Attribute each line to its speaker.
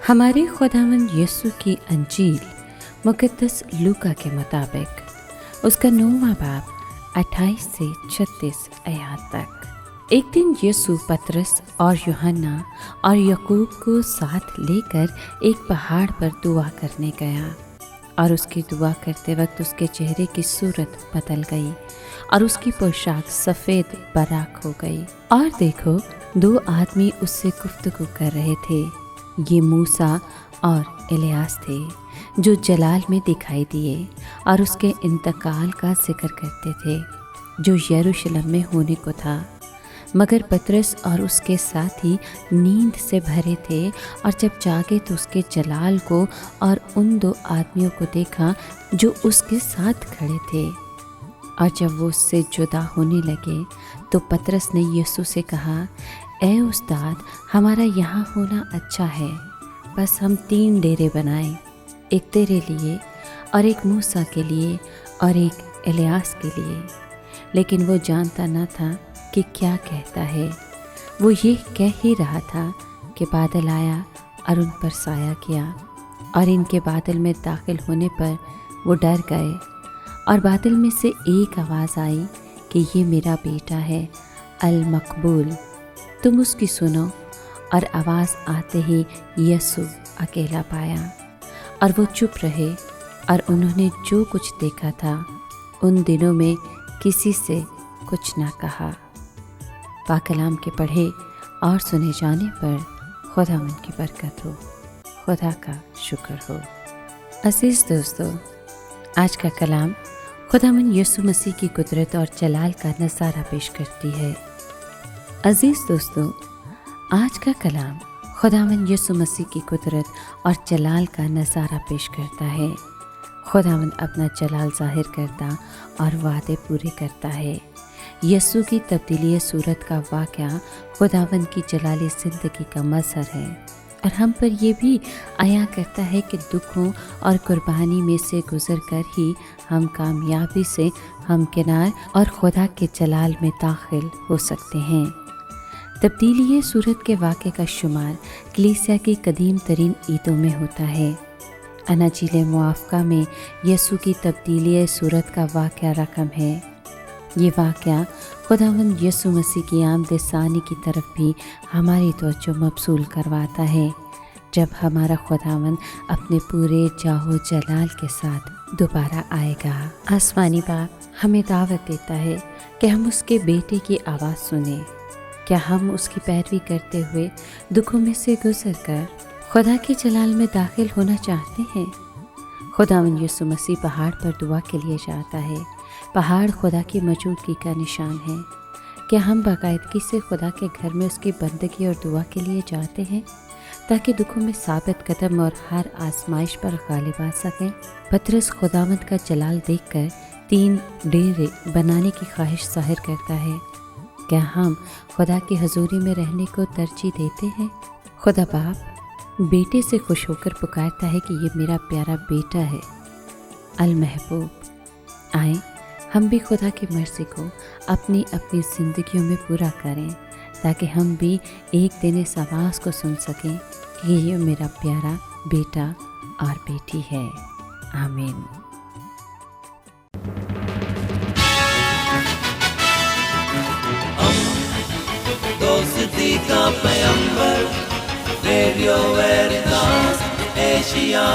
Speaker 1: हमारे खुदावंद यीशु की अंजील मुकद्दस लूका के मुताबिक उसका 9वां बाब 28 से 36 आयत तक। एक दिन यीशु पतरस और यूहन्ना और याकूब को साथ लेकर एक पहाड़ पर दुआ करने गया और उसकी दुआ करते वक्त उसके चेहरे की सूरत बदल गई और उसकी पोशाक सफ़ेद बराक हो गई। और देखो, 2 आदमी उससे गुफ्तगू कर रहे थे। ये मूसा और इलियास थे जो जलाल में दिखाई दिए और उसके इंतकाल का जिक्र करते थे जो यरूशलेम में होने को था। मगर पतरस और उसके साथी नींद से भरे थे और जब जागे तो उसके जलाल को और उन 2 आदमियों को देखा जो उसके साथ खड़े थे। और जब वो उससे जुदा होने लगे तो पतरस ने यीशु से कहा, ए उस्ताद, हमारा यहाँ होना अच्छा है। बस हम 3 डेरे बनाएं, एक तेरे लिए और एक मूसा के लिए और एक इलियास के लिए। लेकिन वो जानता न था कि क्या कहता है। वो ये कह ही रहा था कि बादल आया और उन पर साया किया, और इनके बादल में दाखिल होने पर वो डर गए। और बादल में से एक आवाज़ आई कि ये मेरा बेटा है अल मकबूल, तुम उसकी सुनो। और आवाज़ आते ही यीशु अकेला पाया और वो चुप रहे और उन्होंने जो कुछ देखा था उन दिनों में किसी से कुछ ना कहा। पाक कलाम के पढ़े और सुने जाने पर खुदावंद की बरकत हो, खुदा का शुक्र हो। अज़ीज़ दोस्तों, आज का कलाम खुदावंद यीशु मसीह की कुदरत और जलाल का नज़ारा पेश करती है। अज़ीज़ दोस्तों, आज का कलाम खुदावंद यीशु मसीह की कुदरत और जलाल का नज़ारा पेश करता है। खुदावंद अपना जलाल ज़ाहिर करता और वादे पूरे करता है। यीशु की तब्दीली सूरत का वाक़या खुदावंद की जलाली ज़िंदगी का मज़हर है और हम पर यह भी आया करता है कि दुखों और कुर्बानी में से गुज़र कर ही हम कामयाबी से हमकिनार और खुदा के जलाल में दाखिल हो सकते हैं। तब्दीली सूरत के वाक़े का शुमार कलीसिया की कदीम तरीन ईदों में होता है। अनाजील मुआफ़क़ा में यीशु की तब्दीली सूरत का वाक़या रकम है। ये वाक़या खुदावंद यीशु मसीह की आमद सानी की तरफ भी हमारी तवज्जो मबसूल करवाता है, जब हमारा खुदावंद अपने पूरे जाहो जलाल के साथ दोबारा आएगा। आसमानी बाप हमें दावत देता है कि हम उसके बेटे की आवाज़ सुने। क्या हम उसकी पैरवी करते हुए दुखों में से गुजर कर खुदा के जलाल में दाखिल होना चाहते हैं? खुदावंद यीशु मसीह पहाड़ पर दुआ के लिए जाता है। पहाड़ खुदा की मौजूदगी का निशान है। क्या हम बाकायदगी से खुदा के घर में उसकी बंदगी और दुआ के लिए जाते हैं ताकि दुखों में साबित कदम और हर आजमाइश पर गालिब आ सकें? पतरस खुदावंद का जलाल देखकर 3 डेरे बनाने की ख्वाहिश ज़ाहिर करता है। क्या हम खुदा की हजूरी में रहने को तरजीह देते हैं? खुदा बाप बेटे से खुश होकर पुकारता है कि ये मेरा प्यारा बेटा है अल महबूब। आए हम भी खुदा की मर्ज़ी को अपनी अपनी ज़िंदगियों में पूरा करें ताकि हम भी एक दिन इस आवाज़ को सुन सकें कि ये मेरा प्यारा बेटा और बेटी है। आमीन।
Speaker 2: दोस्ती का पैगंबर, रेडियो वेरितास एशिया।